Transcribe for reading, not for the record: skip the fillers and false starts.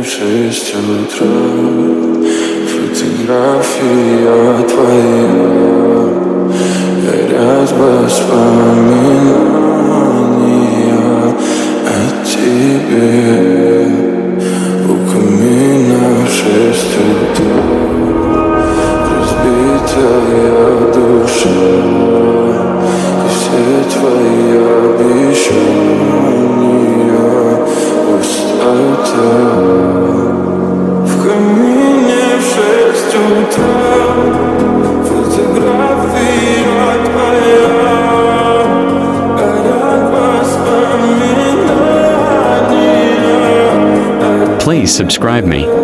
в 6 утра. Фотография твоя, горят воспоминания о тебе. У камина в 6 утра, разбитая душа, и все твои обещания пустота. В камине в 6 утра, фотография твоя, горят воспоминания. Please subscribe me.